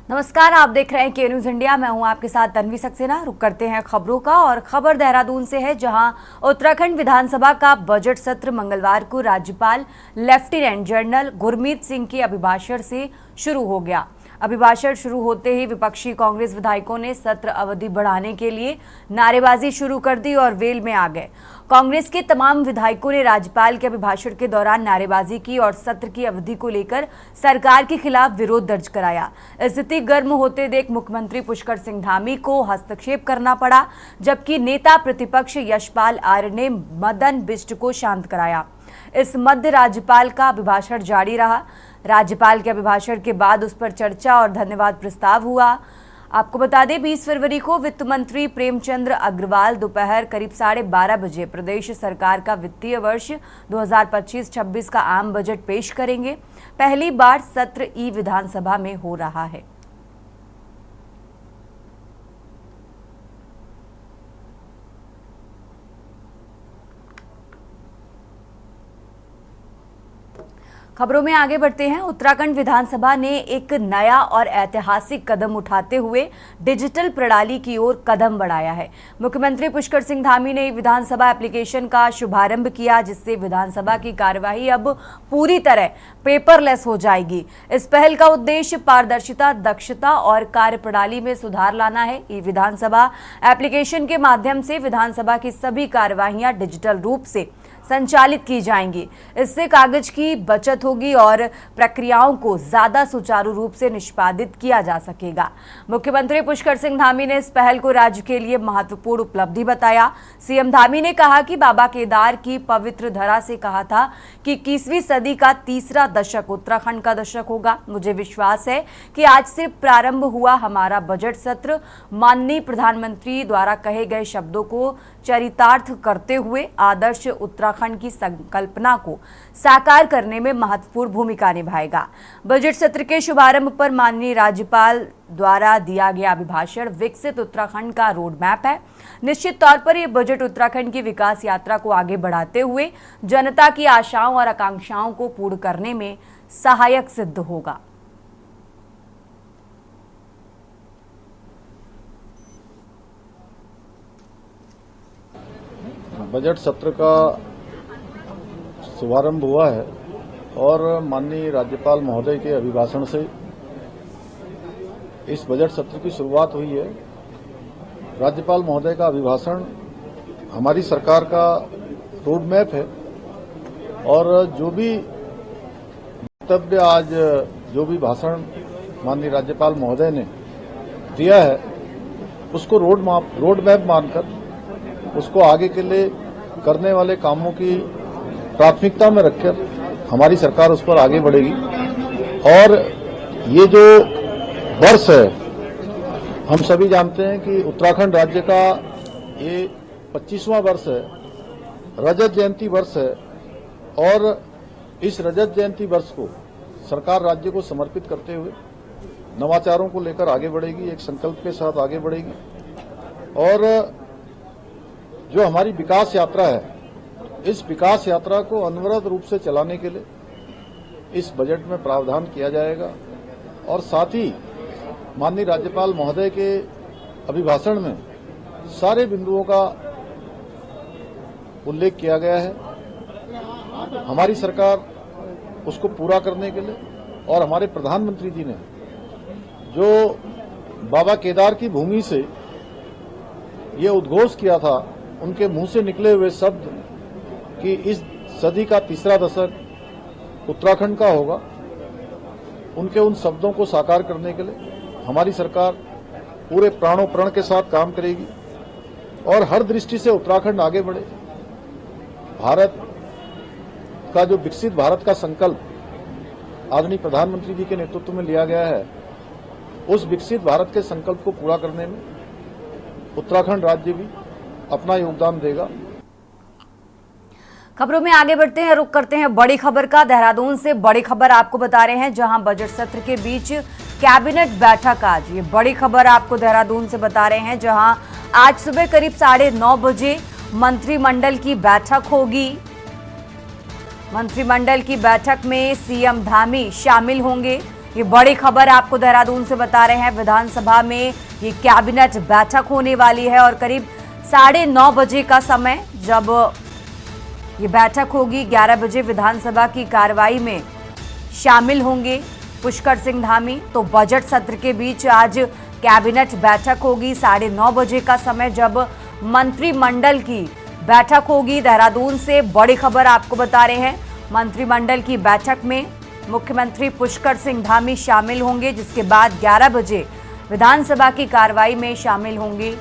नमस्कार, आप देख रहे हैं के न्यूज इंडिया। मैं हूं आपके साथ तन्वी सक्सेना। रुक करते हैं खबरों का और खबर देहरादून से है, जहां उत्तराखंड विधानसभा का बजट सत्र मंगलवार को राज्यपाल लेफ्टिनेंट जनरल गुरमीत सिंह के अभिभाषण से शुरू हो गया। अभिभाषण शुरू होते ही विपक्षी कांग्रेस विधायकों ने सत्र अवधि बढ़ाने के लिए नारेबाजी शुरू कर दी और वेल में आ गए। कांग्रेस के तमाम विधायकों ने राज्यपाल के अभिभाषण के दौरान नारेबाजी की और सत्र की अवधि को लेकर सरकार के खिलाफ विरोध दर्ज कराया। स्थिति गर्म होते देख मुख्यमंत्री पुष्कर सिंह धामी को हस्तक्षेप करना पड़ा, जबकि नेता प्रतिपक्ष यशपाल आर्य ने मदन बिष्ट को शांत कराया। इस मध्य राज्यपाल का अभिभाषण जारी रहा। राज्यपाल के अभिभाषण के बाद उस पर चर्चा और धन्यवाद प्रस्ताव हुआ। आपको बता दें, 20 फरवरी को वित्त मंत्री प्रेमचंद्र अग्रवाल दोपहर करीब 12:30 बजे प्रदेश सरकार का वित्तीय वर्ष 2025-26 का आम बजट पेश करेंगे। पहली बार सत्र ई विधानसभा में हो रहा है। खबरों में आगे बढ़ते हैं। उत्तराखंड विधानसभा ने एक नया और ऐतिहासिक कदम उठाते हुए डिजिटल प्रणाली की ओर कदम बढ़ाया है। मुख्यमंत्री पुष्कर सिंह धामी ने विधानसभा एप्लीकेशन का शुभारंभ किया, जिससे विधानसभा की कार्यवाही अब पूरी तरह पेपरलेस हो जाएगी। इस पहल का उद्देश्य पारदर्शिता, दक्षता और कार्यप्रणाली में सुधार लाना है। ई विधानसभा एप्लीकेशन के माध्यम से विधानसभा की सभी कार्यवाहियां डिजिटल रूप से संचालित की जाएंगी। इससे कागज की बचत होगी और प्रक्रियाओं को ज्यादा सुचारू रूप से निष्पादित किया जा सकेगा। मुख्यमंत्री पुष्कर सिंह धामी ने इस पहल को राज्य के लिए महत्वपूर्ण उपलब्धि बताया। सीएम धामी ने कहा कि बाबा केदार की पवित्र धरा से कहा था कि 21वीं सदी का तीसरा दशक उत्तराखंड का दशक होगा। मुझे विश्वास है कि आज से प्रारंभ हुआ हमारा बजट सत्र माननीय प्रधानमंत्री द्वारा कहे गए शब्दों को चरितार्थ करते हुए आदर्श उत्तराखंड की संकल्पना को साकार करने में महत्वपूर्ण भूमिका निभाएगा। बजट सत्र के शुभारंभ पर माननीय राज्यपाल द्वारा दिया गया अभिभाषण विकसित उत्तराखंड का रोड मैप है। निश्चित तौर पर यह बजट उत्तराखंड की विकास यात्रा को आगे बढ़ाते हुए जनता की आशाओं और आकांक्षाओं को पूर्ण करने में सहायक सिद्ध होगा। बजट सत्र का शुभारंभ हुआ है और माननीय राज्यपाल महोदय के अभिभाषण से इस बजट सत्र की शुरुआत हुई है। राज्यपाल महोदय का अभिभाषण हमारी सरकार का रोड मैप है और जो भी वक्तव्य आज जो भी भाषण माननीय राज्यपाल महोदय ने दिया है उसको रोड मैप मानकर उसको आगे के लिए करने वाले कामों की प्राथमिकता में रखकर हमारी सरकार उस पर आगे बढ़ेगी। और ये जो वर्ष है, हम सभी जानते हैं कि उत्तराखंड राज्य का ये 25वां वर्ष है, रजत जयंती वर्ष है और इस रजत जयंती वर्ष को सरकार राज्य को समर्पित करते हुए नवाचारों को लेकर आगे बढ़ेगी, एक संकल्प के साथ आगे बढ़ेगी। और जो हमारी विकास यात्रा है, इस विकास यात्रा को अनवरत रूप से चलाने के लिए इस बजट में प्रावधान किया जाएगा। और साथ ही माननीय राज्यपाल महोदय के अभिभाषण में सारे बिंदुओं का उल्लेख किया गया है। हमारी सरकार उसको पूरा करने के लिए और हमारे प्रधानमंत्री जी ने जो बाबा केदार की भूमि से ये उद्घोष किया था, उनके मुंह से निकले हुए शब्द कि इस सदी का तीसरा दशक उत्तराखंड का होगा, उनके उन शब्दों को साकार करने के लिए हमारी सरकार पूरे प्राणों प्रण के साथ काम करेगी और हर दृष्टि से उत्तराखंड आगे बढ़े। भारत का जो विकसित भारत का संकल्प आदरणीय प्रधानमंत्री जी के नेतृत्व में लिया गया है, उस विकसित भारत के संकल्प को पूरा करने में उत्तराखंड राज्य भी अपना योगदान देगा। खबरों में आगे बढ़ते हैं, रुख करते हैं बड़ी खबर का। देहरादून से बड़ी खबर आपको बता रहे हैं, जहां बजट सत्र के बीच कैबिनेट बैठक आज। ये बड़ी खबर आपको देहरादून से बता रहे हैं, जहां आज सुबह करीब 9:30 बजे मंत्रिमंडल की बैठक होगी। मंत्रिमंडल की बैठक में सीएम धामी शामिल होंगे। ये बड़ी खबर आपको देहरादून से बता रहे हैं। विधानसभा में ये कैबिनेट बैठक होने वाली है और करीब 9:30 बजे का समय जब ये बैठक होगी। 11 बजे विधानसभा की कार्रवाई में शामिल होंगे पुष्कर सिंह धामी। तो बजट सत्र के बीच आज कैबिनेट बैठक होगी। 9:30 बजे का समय जब मंत्रिमंडल की बैठक होगी। देहरादून से बड़ी खबर आपको बता रहे हैं। मंत्रिमंडल की बैठक में मुख्यमंत्री पुष्कर सिंह धामी शामिल होंगे, जिसके बाद 11 बजे विधानसभा की कार्रवाई में शामिल होंगे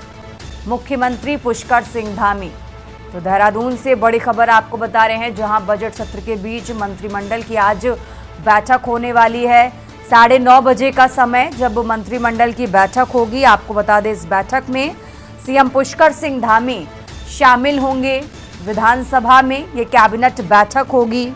मुख्यमंत्री पुष्कर सिंह धामी। तो देहरादून से बड़ी खबर आपको बता रहे हैं, जहां बजट सत्र के बीच मंत्रिमंडल की आज बैठक होने वाली है। 9:30 बजे का समय जब मंत्रिमंडल की बैठक होगी। आपको बता दें, इस बैठक में सीएम पुष्कर सिंह धामी शामिल होंगे। विधानसभा में ये कैबिनेट बैठक होगी।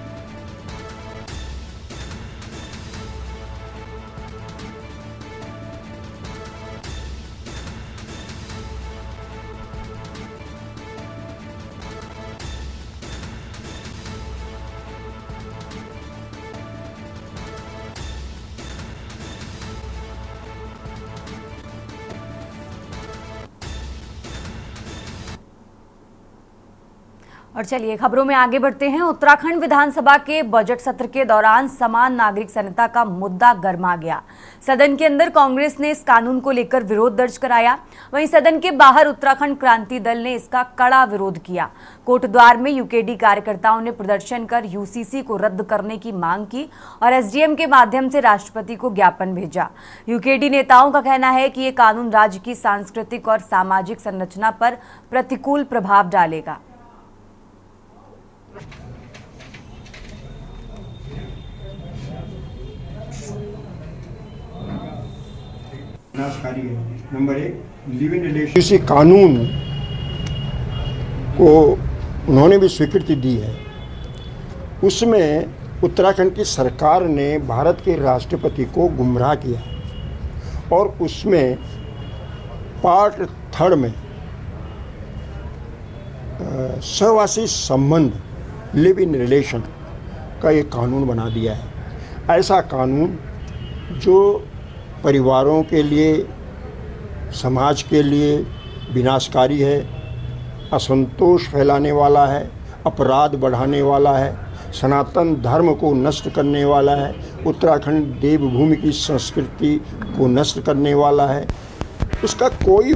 और चलिए खबरों में आगे बढ़ते हैं। उत्तराखंड विधानसभा के बजट सत्र के दौरान समान नागरिक संहिता का मुद्दा गर्मा गया। सदन के अंदर कांग्रेस ने इस कानून को लेकर विरोध दर्ज कराया, वहीं सदन के बाहर उत्तराखंड क्रांति दल ने इसका कड़ा विरोध किया। कोटद्वार में यूकेडी कार्यकर्ताओं ने प्रदर्शन कर यूसीसी को रद्द करने की मांग की और एसडीएम के माध्यम से राष्ट्रपति को ज्ञापन भेजा। यूकेडी नेताओं का कहना है कि ये कानून राज्य की सांस्कृतिक और सामाजिक संरचना पर प्रतिकूल प्रभाव डालेगा। नंबर 1 लिव इन रिलेशन, किसी कानून को उन्होंने भी स्वीकृति दी है। उसमें उत्तराखंड की सरकार ने भारत के राष्ट्रपति को गुमराह किया और उसमें पार्ट 3 में सहवासी संबंध लिव इन रिलेशन का एक कानून बना दिया है। ऐसा कानून जो परिवारों के लिए, समाज के लिए विनाशकारी है, असंतोष फैलाने वाला है, अपराध बढ़ाने वाला है, सनातन धर्म को नष्ट करने वाला है, उत्तराखंड देवभूमि की संस्कृति को नष्ट करने वाला है। उसका कोई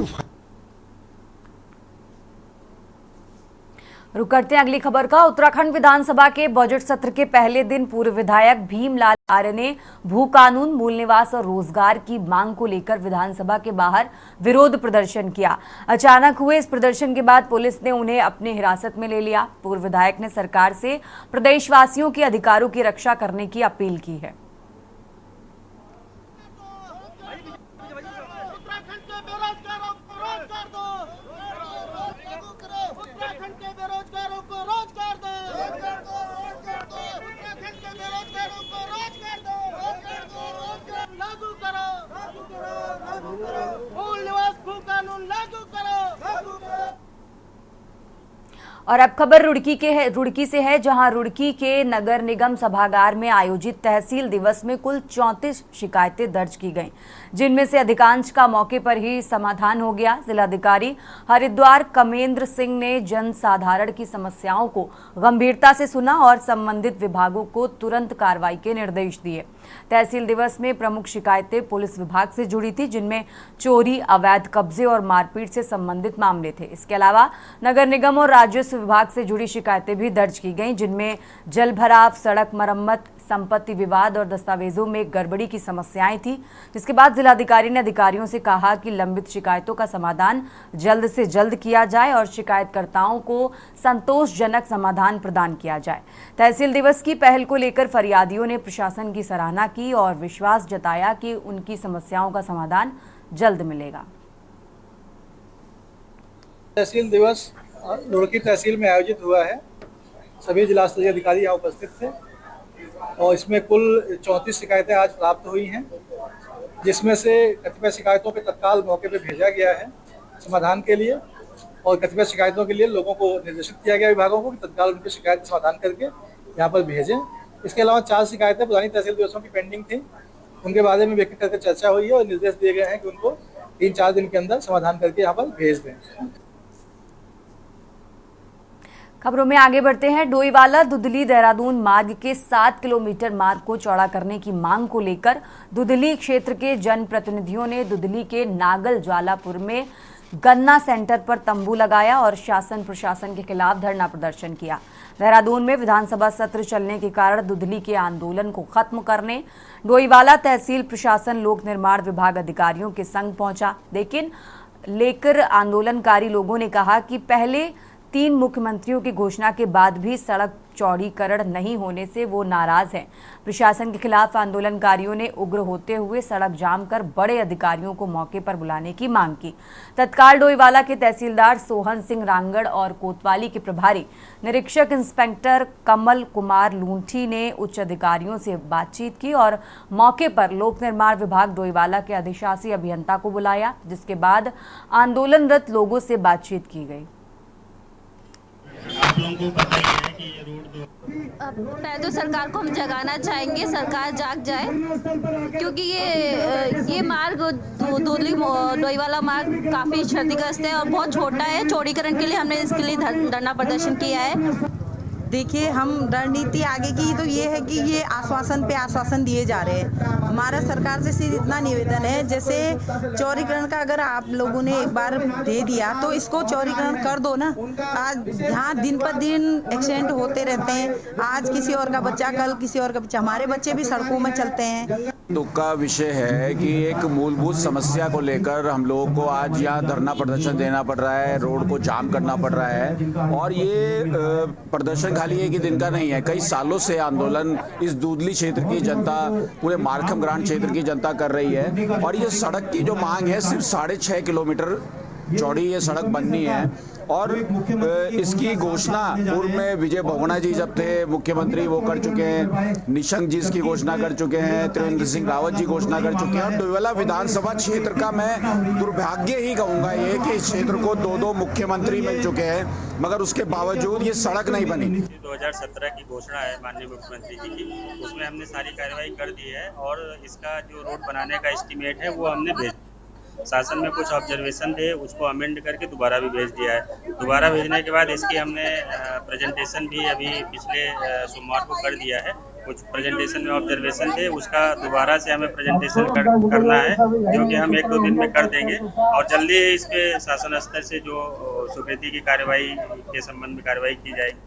रुक करते हैं अगली खबर का। उत्तराखंड विधानसभा के बजट सत्र के पहले दिन पूर्व विधायक भीमलाल आर्य ने भू कानून, मूल निवास और रोजगार की मांग को लेकर विधानसभा के बाहर विरोध प्रदर्शन किया। अचानक हुए इस प्रदर्शन के बाद पुलिस ने उन्हें अपनी हिरासत में ले लिया। पूर्व विधायक ने सरकार से प्रदेशवासियों के अधिकारों की रक्षा करने की अपील की है। और अब खबर रुड़की से है, जहां रुड़की के नगर निगम सभागार में आयोजित तहसील दिवस में कुल 34 शिकायतें दर्ज की गईं, जिनमें से अधिकांश का मौके पर ही समाधान हो गया। जिलाधिकारी हरिद्वार कमेंद्र सिंह ने जन साधारण की समस्याओं को गंभीरता से सुना और संबंधित विभागों को तुरंत कार्रवाई के निर्देश दिए। तहसील दिवस में प्रमुख शिकायतें पुलिस विभाग से जुड़ी थी, जिनमें चोरी, अवैध कब्जे और मारपीट से संबंधित मामले थे। इसके अलावा नगर निगम और राजस्व विभाग से जुड़ी शिकायतें भी दर्ज की गईं, जिनमें जल भराव, सड़क मरम्मत, संपत्ति विवाद और दस्तावेजों में गड़बड़ी की समस्याएं थी। जिसके बाद जिलाधिकारी ने अधिकारियों से कहा कि लंबित शिकायतों का समाधान जल्द से जल्द किया जाए और शिकायतकर्ताओं को संतोषजनक समाधान प्रदान किया जाए। तहसील दिवस की पहल को लेकर फरियादियों ने प्रशासन की सराहना की और विश्वास जताया कि उनकी समस्याओं का समाधान जल्द मिलेगा। तहसील दिवस रुड़की तहसील में आयोजित हुआ है। सभी जिला स्तरीय अधिकारी यहाँ उपस्थित थे और इसमें कुल 34 शिकायतें आज प्राप्त हुई हैं, जिसमें से कतिपय शिकायतों पे तत्काल मौके पे भेजा गया है समाधान के लिए और कतिपय शिकायतों के लिए लोगों को निर्देशित किया गया विभागों को कि तत्काल उनकी शिकायत समाधान करके यहाँ पर भेजें। इसके अलावा 4 शिकायतें पुरानी तहसील दिवसों की पेंडिंग थी, उनके बारे में व्यक्त करके चर्चा हुई है और निर्देश दिए गए हैं कि उनको 3-4 दिन के अंदर समाधान करके यहाँ पर भेज दें। खबरों में आगे बढ़ते हैं। डोईवाला दुधली देहरादून मार्ग के 7 किलोमीटर मार्ग को चौड़ा करने की मांग को लेकर दुधली क्षेत्र के जनप्रतिनिधियों ने दुधली के नागल ज्वालापुर में गन्ना सेंटर पर तंबू लगाया और शासन प्रशासन के खिलाफ धरना प्रदर्शन किया। देहरादून में विधानसभा सत्र चलने के कारण दुधली के आंदोलन को खत्म करने डोईवाला तहसील प्रशासन लोक निर्माण विभाग अधिकारियों के संग पहुंचा, लेकर आंदोलनकारी लोगों ने कहा कि पहले 3 मुख्यमंत्रियों की घोषणा के बाद भी सड़क चौड़ीकरण नहीं होने से वो नाराज हैं। प्रशासन के खिलाफ आंदोलनकारियों ने उग्र होते हुए सड़क जाम कर बड़े अधिकारियों को मौके पर बुलाने की मांग की। तत्काल डोईवाला के तहसीलदार सोहन सिंह रांगड़ और कोतवाली के प्रभारी निरीक्षक इंस्पेक्टर कमल कुमार लूंठी ने उच्च अधिकारियों से बातचीत की और मौके पर लोक निर्माण विभाग डोईवाला के अधिशासी अभियंता को बुलाया, जिसके बाद आंदोलनरत लोगों से बातचीत की गई। आप लोगों को पता ही है कि ये रोड पहले तो सरकार को हम जगाना चाहेंगे, सरकार जाग जाए, क्योंकि ये मार्ग दुधली डोईवाला मार्ग काफ़ी क्षतिग्रस्त है और बहुत छोटा है। चौड़ीकरण के लिए हमने इसके लिए धरना प्रदर्शन किया है। देखिए, हम रणनीति आगे की तो ये है कि ये आश्वासन पे आश्वासन दिए जा रहे हैं। हमारा सरकार से सिर्फ इतना निवेदन है, जैसे चौड़ीकरण का अगर आप लोगों ने एक बार दे दिया तो इसको चौड़ीकरण कर दो ना। आज यहाँ दिन पर दिन एक्सीडेंट होते रहते हैं, आज किसी और का बच्चा, कल किसी और का बच्चा, हमारे बच्चे भी सड़कों में चलते हैं। दुख का विषय है कि एक मूलभूत समस्या को लेकर हम लोगों को आज यहाँ धरना प्रदर्शन देना पड़ रहा है, रोड को जाम करना पड़ रहा है। और ये प्रदर्शन खाली एक ही दिन का नहीं है, कई सालों से आंदोलन इस दूधली क्षेत्र की जनता, पूरे मारखम ग्रांट क्षेत्र की जनता कर रही है। और ये सड़क की जो मांग है, सिर्फ 6.5 किलोमीटर चौड़ी ये सड़क बननी है। और इसकी घोषणा पूर्व में विजय बहुगुणा जी जब थे मुख्यमंत्री वो कर चुके हैं, निशंक जी इसकी घोषणा कर चुके हैं, त्रिवेंद्र सिंह रावत जी घोषणा कर चुके हैं। और डोईवाला विधानसभा क्षेत्र का मैं दुर्भाग्य ही कहूँगा ये कि इस क्षेत्र को 2 मुख्यमंत्री मिल चुके हैं, मगर उसके बावजूद ये सड़क नहीं बनी। 2017 की घोषणा है माननीय मुख्यमंत्री जी की, उसमें हमने सारी कार्रवाई कर दी है और इसका जो रोड बनाने का एस्टीमेट है वो हमने भेज, शासन में कुछ ऑब्जर्वेशन थे उसको अमेंड करके दोबारा भी भेज दिया है। दोबारा भेजने के बाद इसकी हमने प्रेजेंटेशन भी अभी पिछले सोमवार को कर दिया है। कुछ प्रेजेंटेशन में ऑब्जर्वेशन थे, उसका दोबारा से हमें प्रेजेंटेशन करना है, जो कि हम 1-2 दिन में कर देंगे और जल्दी इस पे शासन स्तर से जो स्वीकृति की कार्रवाई के संबंध में कार्रवाई की जाएगी।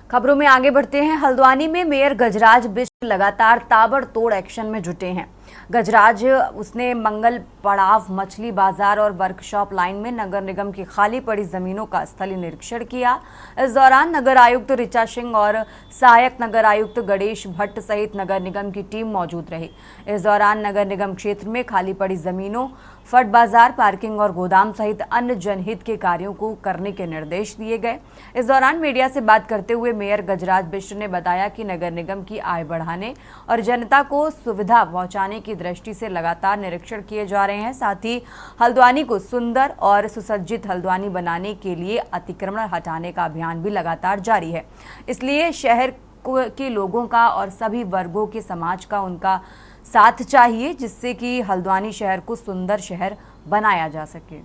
खबरों में आगे बढ़ते हैं। हल्द्वानी में मेयर गजराज बिष्ट लगातार ताबड़तोड़ एक्शन में जुटे हैं। गजराज उसने मंगल पड़ाव, मछली बाजार और वर्कशॉप लाइन में नगर निगम की खाली पड़ी जमीनों का स्थलीय निरीक्षण किया। इस दौरान नगर आयुक्त ऋचा सिंह और सहायक नगर आयुक्त गणेश भट्ट सहित नगर निगम की टीम मौजूद रही। इस दौरान नगर निगम क्षेत्र में खाली पड़ी जमीनों, फट बाजार, पार्किंग और गोदाम सहित अन्य जनहित के कार्यों को करने के निर्देश दिए गए। इस दौरान मीडिया से बात करते हुए मेयर गजराज बिष्ट ने बताया कि नगर निगम की आय बढ़ाने और जनता को सुविधा पहुंचाने की दृष्टि से लगातार निरीक्षण किए जा रहे हैं। साथ ही हल्द्वानी को सुंदर और सुसज्जित हल्द्वानी बनाने के लिए अतिक्रमण हटाने का अभियान भी लगातार जारी है। इसलिए शहर के लोगों का और सभी वर्गों के समाज का उनका साथ चाहिए, जिससे कि हल्द्वानी शहर को सुंदर शहर बनाया जा सके।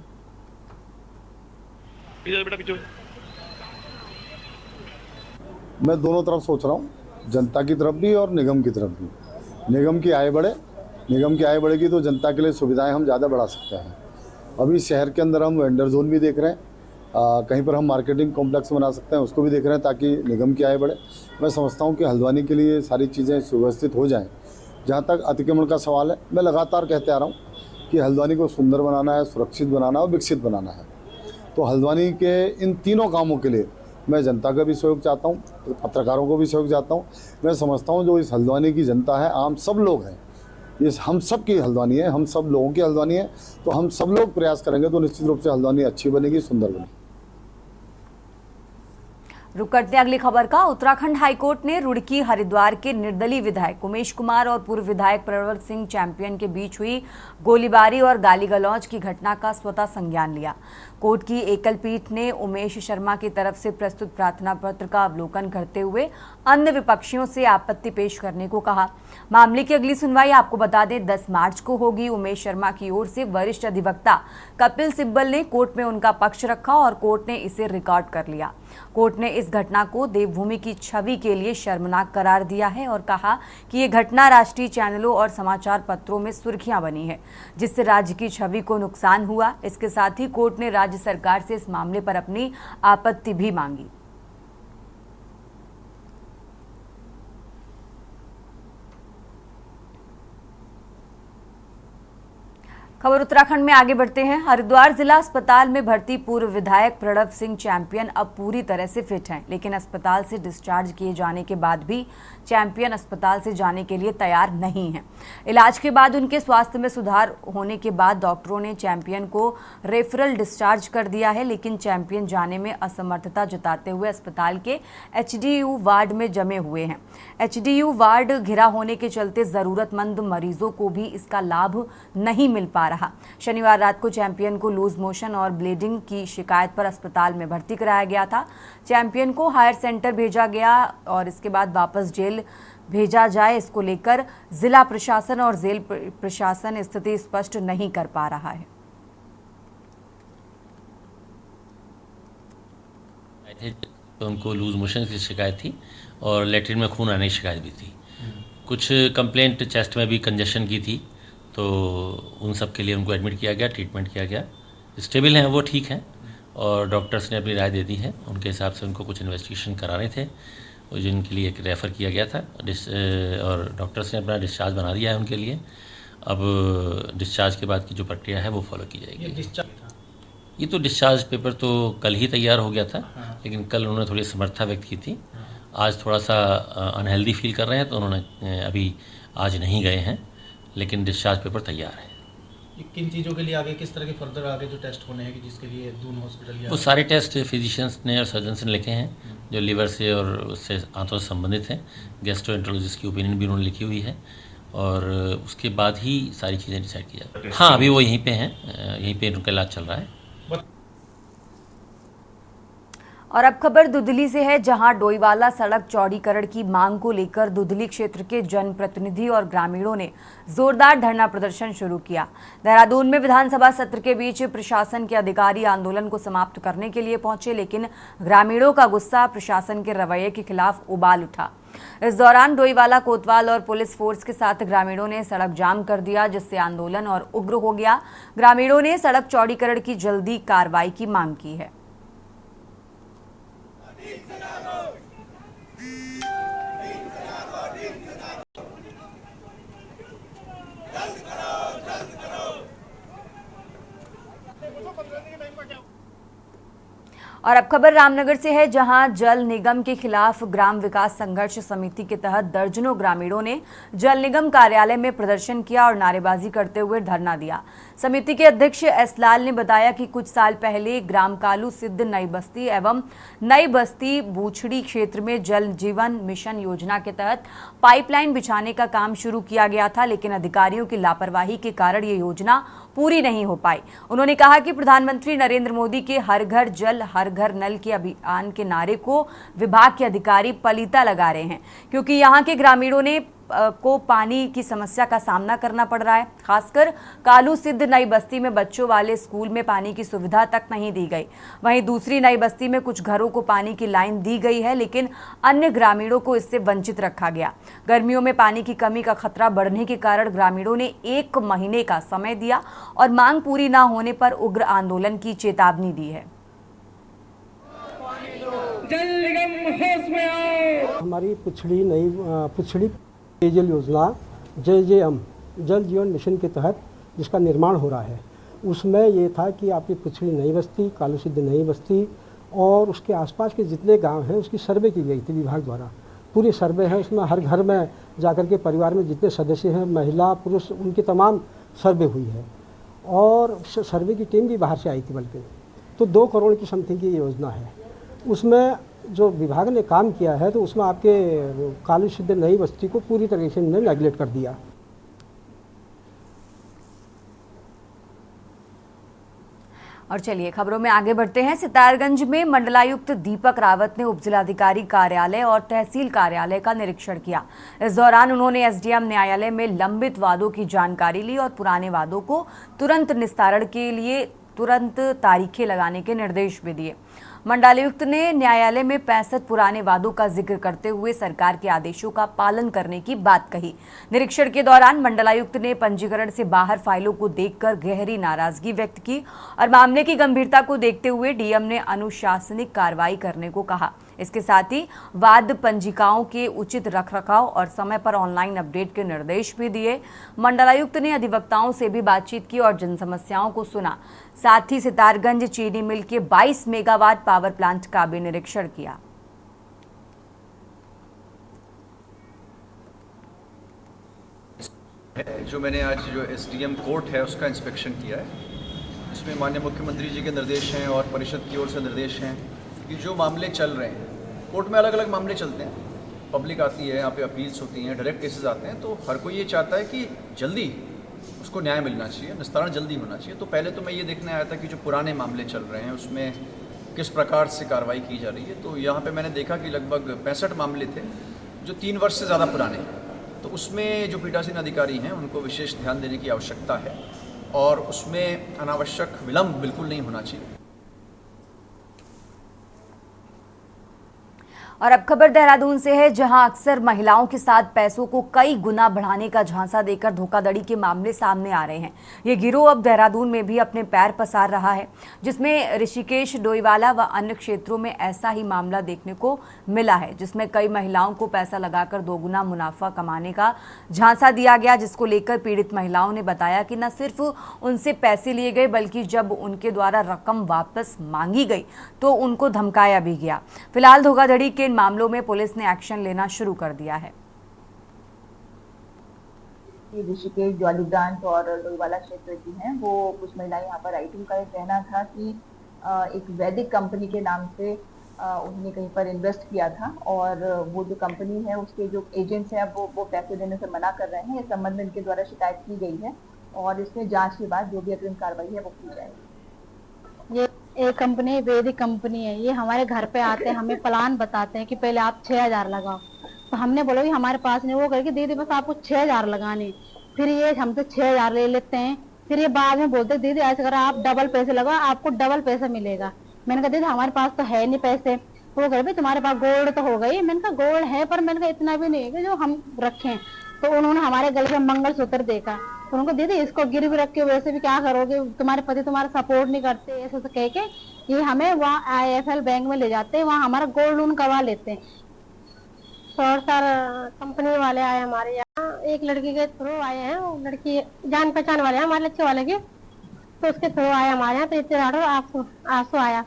मैं दोनों तरफ सोच रहा हूँ, जनता की तरफ भी और निगम की तरफ भी। निगम की आय बढ़े, निगम की आय बढ़ेगी तो जनता के लिए सुविधाएं हम ज़्यादा बढ़ा सकते हैं। अभी शहर के अंदर हम वेंडर जोन भी देख रहे हैं, कहीं पर हम मार्केटिंग कॉम्प्लेक्स बना सकते हैं, उसको भी देख रहे हैं ताकि निगम की आय बढ़े। मैं समझता हूँ कि हल्द्वानी के लिए सारी चीज़ें सुव्यवस्थित हो जाएँ। जहाँ तक अतिक्रमण का सवाल है, मैं लगातार कहते आ रहा हूँ कि हल्द्वानी को सुंदर बनाना है, सुरक्षित बनाना है और विकसित बनाना है। तो हल्द्वानी के इन तीनों कामों के लिए मैं जनता का भी सहयोग चाहता हूँ, पत्रकारों को भी सहयोग चाहता हूँ। मैं समझता हूँ जो इस हल्द्वानी की जनता है, आम सब लोग हैं, ये हम सब की हल्द्वानी है, हम सब लोगों की हल्द्वानी है। तो हम सब लोग प्रयास करेंगे तो निश्चित रूप से हल्द्वानी अच्छी बनेगी, सुंदर बनेगी। रुक करते हैं अगली खबर का। उत्तराखंड हाईकोर्ट ने रुड़की हरिद्वार के निर्दलीय विधायक उमेश कुमार और पूर्व विधायक प्रवर सिंह चैंपियन के बीच हुई गोलीबारी और गाली गलौज की घटना का स्वतः संज्ञान लिया। कोर्ट की एकल पीठ ने उमेश शर्मा की तरफ से प्रस्तुत प्रार्थना पत्र का अवलोकन करते हुए अन्य विपक्षियों से आपत्ति पेश करने को कहा। मामले की अगली सुनवाई आपको बता दें 10 मार्च को होगी। उमेश शर्मा की ओर से वरिष्ठ अधिवक्ता कपिल सिब्बल ने कोर्ट में उनका पक्ष रखा और कोर्ट ने इसे रिकॉर्ड कर लिया। कोर्ट ने इस घटना को देवभूमि की छवि के लिए शर्मनाक करार दिया है और कहा कि ये घटना राष्ट्रीय चैनलों और समाचार पत्रों में सुर्खियां बनी है, जिससे राज्य की छवि को नुकसान हुआ। इसके साथ ही कोर्ट ने राज्य सरकार से इस मामले पर अपनी आपत्ति भी मांगी। खबर उत्तराखंड में आगे बढ़ते हैं। हरिद्वार जिला अस्पताल में भर्ती पूर्व विधायक प्रणव सिंह चैंपियन अब पूरी तरह से फिट हैं, लेकिन अस्पताल से डिस्चार्ज किए जाने के बाद भी चैंपियन अस्पताल से जाने के लिए तैयार नहीं हैं। इलाज के बाद उनके स्वास्थ्य में सुधार होने के बाद डॉक्टरों ने चैंपियन को रेफरल डिस्चार्ज कर दिया है, लेकिन चैंपियन जाने में असमर्थता जताते हुए अस्पताल के HDU वार्ड में जमे हुए हैं। HDU वार्ड घिरा होने के चलते जरूरतमंद मरीजों को भी इसका लाभ नहीं मिल पा रहा। शनिवार रात को चैंपियन को लूज मोशन और ब्लीडिंग की शिकायत पर अस्पताल में भर्ती कराया गया था। चैंपियन को हायर सेंटर भेजा गया और इसके बाद वापस जेल भेजा जाए, इसको लेकर जिला प्रशासन और जेल प्रशासन स्थिति स्पष्ट नहीं कर पा रहा है। तो उनको लूज मोशन की शिकायत थी और लेटरिन में खून आने की शिकायत भी थी। कुछ कंप्लेंट चेस्ट में भी कंजेशन की थी, तो उन सब के लिए उनको एडमिट किया गया, ट्रीटमेंट किया गया। स्टेबल हैं, वो ठीक हैं और डॉक्टर्स ने अपनी राय दे दी है। उनके हिसाब से उनको कुछ इन्वेस्टिगेशन कराने थे, जिनके लिए एक रेफ़र किया गया था और डॉक्टर्स ने अपना डिस्चार्ज बना दिया है उनके लिए। अब डिस्चार्ज के बाद की जो प्रक्रिया है वो फॉलो की जाएगी। ये तो डिस्चार्ज पेपर तो कल ही तैयार हो गया था, लेकिन कल उन्होंने थोड़ी समर्था व्यक्त की थी। आज थोड़ा सा अनहेल्दी फील कर रहे हैं, तो उन्होंने अभी आज नहीं गए हैं, लेकिन डिस्चार्ज पेपर तैयार है। किन चीज़ों के लिए आगे किस तरह के फर्दर आगे जो टेस्ट होने हैं कि जिसके लिए दून हॉस्पिटल वो सारे टेस्ट फिजिशियंस ने और सर्जन ने लिखे हैं, जो लीवर से और उससे आंतों से संबंधित हैं। गैस्ट्रोएंटरोलॉजिस्ट की ओपिनियन भी उन्होंने लिखी हुई है और उसके बाद ही सारी चीज़ें डिसाइड की जाती हैं। हाँ, अभी वो यहीं पे हैं, यहीं पे उनका इलाज चल रहा है। और अब खबर दुधली से है, जहां डोईवाला सड़क चौड़ीकरण की मांग को लेकर दुधली क्षेत्र के जनप्रतिनिधि और ग्रामीणों ने जोरदार धरना प्रदर्शन शुरू किया। देहरादून में विधानसभा सत्र के बीच प्रशासन के अधिकारी आंदोलन को समाप्त करने के लिए पहुंचे, लेकिन ग्रामीणों का गुस्सा प्रशासन के रवैये के खिलाफ उबाल उठा। इस दौरान डोईवाला, कोतवाल और पुलिस फोर्स के साथ ग्रामीणों ने सड़क जाम कर दिया, जिससे आंदोलन और उग्र हो गया। ग्रामीणों ने सड़क चौड़ीकरण की जल्दी कार्रवाई की मांग की है। और अब खबर रामनगर से है, जहां जल निगम के खिलाफ ग्राम विकास संघर्ष समिति के तहत दर्जनों ग्रामीणों ने जल निगम कार्यालय में प्रदर्शन किया और नारेबाजी करते हुए धरना दिया। समिति के अध्यक्ष एस लाल ने बताया कि कुछ साल पहले ग्राम कालू सिद्ध नई बस्ती एवं नई बस्ती बूछड़ी क्षेत्र में जल जीवन मिशन योजना के तहत पाइपलाइन बिछाने का काम शुरू किया गया था, लेकिन अधिकारियों की लापरवाही के कारण ये योजना पूरी नहीं हो पाई। उन्होंने कहा कि प्रधानमंत्री नरेंद्र मोदी के हर घर जल हर घर नल के अभियान के नारे को विभाग के अधिकारी पलीता लगा रहे हैं, क्योंकि यहाँ के ग्रामीणों ने को पानी की समस्या का सामना करना पड़ रहा है। खासकर कालू सिद्ध नई बस्ती में बच्चों वाले स्कूल में पानी की सुविधा तक नहीं दी गई। वहीं दूसरी नई बस्ती में कुछ घरों को पानी की लाइन दी गई है, लेकिन अन्य ग्रामीणों को इससे वंचित रखा गया। गर्मियों में पानी की कमी का खतरा बढ़ने के कारण ग्रामीणों ने 1 महीने का समय दिया और मांग पूरी न होने पर उग्र आंदोलन की चेतावनी दी है। जल निगम होश में आओ। हमारी पुछड़ी पेयजल योजना JJM जल जीवन मिशन के तहत जिसका निर्माण हो रहा है, उसमें ये था कि आपकी पुछड़ी नई बस्ती, कालू सिद्ध नई बस्ती और उसके आसपास के जितने गांव हैं उसकी सर्वे की गई थी विभाग द्वारा। पूरी सर्वे है, उसमें हर घर में जाकर के परिवार में जितने सदस्य हैं, महिला पुरुष, उनकी तमाम सर्वे हुई है और सर्वे की टीम भी बाहर से आई थी। बल्कि तो 2 करोड़ की समथिंग की योजना है। उसमें जो विभाग ने काम किया है तो उसमें आपके कालुसिद्ध नई बस्ती को पूरी तरीके से इन्होंने नेगलेक्ट कर दिया। और चलिए खबरों में आगे बढ़ते हैं। सितारगंज में मंडलायुक्त दीपक रावत ने उपजिलाधिकारी कार्यालय और तहसील कार्यालय का निरीक्षण किया। इस दौरान उन्होंने एसडीएम न्यायालय में लंबित वादों की जानकारी ली और पुराने वादों को तुरंत निस्तारण के लिए तुरंत तारीखें लगाने के निर्देश भी दिए। मंडलायुक्त ने न्यायालय में 65 पुराने वादों का जिक्र करते हुए सरकार के आदेशों का पालन करने की बात कही। निरीक्षण के दौरान मंडलायुक्त ने पंजीकरण से बाहर फाइलों को देखकर गहरी नाराजगी व्यक्त की और मामले की गंभीरता को देखते हुए डीएम ने अनुशासनिक कार्रवाई करने को कहा। इसके साथ ही वाद पंजिकाओं के उचित रखरखाव और समय पर ऑनलाइन अपडेट के निर्देश भी दिए। मंडलायुक्त ने अधिवक्ताओं से भी बातचीत की और जन समस्याओं को सुना। साथ ही सितारगंज चीनी मिल के 22 मेगावाट पावर प्लांट का भी निरीक्षण किया। जो मैंने आज जो एसडीएम कोर्ट है उसका इंस्पेक्शन किया है, इसमें माननीय मुख्यमंत्री जी के निर्देश हैं और परिषद की ओर से निर्देश हैं कि जो मामले चल रहे हैं कोर्ट में, अलग अलग मामले चलते हैं, पब्लिक आती है, यहाँ पे अपील्स होती हैं, डायरेक्ट केसेस आते हैं, तो हर कोई ये चाहता है कि जल्दी उसको न्याय मिलना चाहिए, निस्तारण जल्दी होना चाहिए। तो पहले तो मैं ये देखने आया था कि जो पुराने मामले चल रहे हैं उसमें किस प्रकार से कार्रवाई की जा रही है। तो यहाँ पे मैंने देखा कि लगभग 65 मामले थे जो 3 वर्ष से ज़्यादा पुराने हैं। तो उसमें जो पीठासीन अधिकारी हैं उनको विशेष ध्यान देने की आवश्यकता है और उसमें अनावश्यक विलंब बिल्कुल नहीं होना चाहिए। और अब खबर देहरादून से है, जहां अक्सर महिलाओं के साथ पैसों को कई गुना बढ़ाने का झांसा देकर धोखाधड़ी के मामले सामने आ रहे हैं। ये गिरोह अब देहरादून में भी अपने पैर पसार रहा है, जिसमें ऋषिकेश, डोईवाला व अन्य क्षेत्रों में ऐसा ही मामला देखने को मिला है, जिसमें कई महिलाओं को पैसा लगाकर 2 गुना मुनाफा कमाने का झांसा दिया गया, जिसको लेकर पीड़ित महिलाओं ने बताया कि न सिर्फ उनसे पैसे लिए गए बल्कि जब उनके द्वारा रकम वापस मांगी गई तो उनको धमकाया भी गया। फिलहाल धोखाधड़ी के इन मामलों में पुलिस ने एक्शन लेना शुरू कर दिया है। ऋषिकेश, जॉलीग्रांट और डोईवाला क्षेत्र की हैं, वो कुछ महिलाएं यहाँ पर आई थी। उनका ये कहना था कि एक वैदिक कंपनी के नाम से उन्होंने कहीं पर इन्वेस्ट किया था और वो जो कंपनी है उसके जो एजेंट्स हैं वो पैसे देने से मना कर रहे हैं। इस संबंध में इनके द्वारा शिकायत की गई है और इसमें जांच के बाद जो भी अग्रिम कार्रवाई है वो की जाएगी। ये एक कंपनी वैदिक कंपनी है, ये हमारे घर पे आते हैं, हमें प्लान बताते हैं कि पहले आप 6000 लगाओ। तो हमने बोला कि हमारे पास नहीं, वो करके दीदी बस आपको 6000 लगाने। फिर ये हमसे 6000 ले लेते हैं। फिर ये बाद में बोलते दीदी ऐसे करो आप डबल पैसे लगाओ, आपको डबल पैसा मिलेगा। मैंने कहा दीदी हमारे पास तो है नहीं पैसे। वो कह भाई तुम्हारे पास गोल्ड तो हो गई। मैंने कहा गोल्ड है पर मैंने कहा इतना भी नहीं है जो हम रखें। तो उन्होंने हमारे गले में मंगलसूत्र देखा, तो उनको दीदी इसको गिरवी रख के वैसे भी क्या करोगे, तुम्हारे पति तुम्हारा सपोर्ट नहीं करते, ऐसे तो कह के ये हमें वहाँ IIFL बैंक में ले जाते हैं, वहाँ हमारा गोल्ड लोन करवा लेते हैं। और सर कंपनी वाले आए हमारे यहाँ, एक लड़की के थ्रू आए हैं, वो लड़की जान पहचान वाले हैं हमारे लच्छे वाले के, तो उसके थ्रू आए हमारे यहाँ। तो इतने आंसू आया।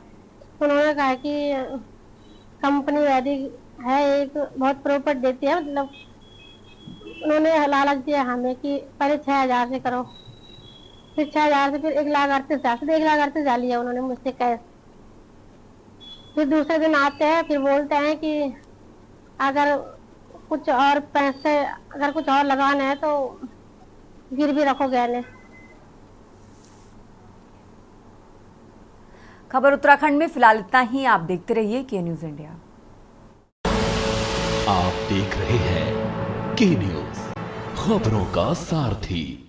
उन्होंने कहा कि कंपनी वैदिक है, एक बहुत प्रॉपर्टी देती है, मतलब उन्होंने लालच दिया हमें कि पहले 6000 से करो, फिर 6000 से फिर 1,38,000 से 1,38,000 लिया उन्होंने मुझसे कैश। फिर दूसरे दिन आते हैं, फिर बोलते हैं कि अगर कुछ और पैसे, अगर कुछ और लगाना है तो गिरवी रखो गहने। खबर उत्तराखंड में फिलहाल इतना ही। आप देखते रहिए के न्यूज इंडिया। आप देख रहे हैं के न्यूज, खबरों का सारथी।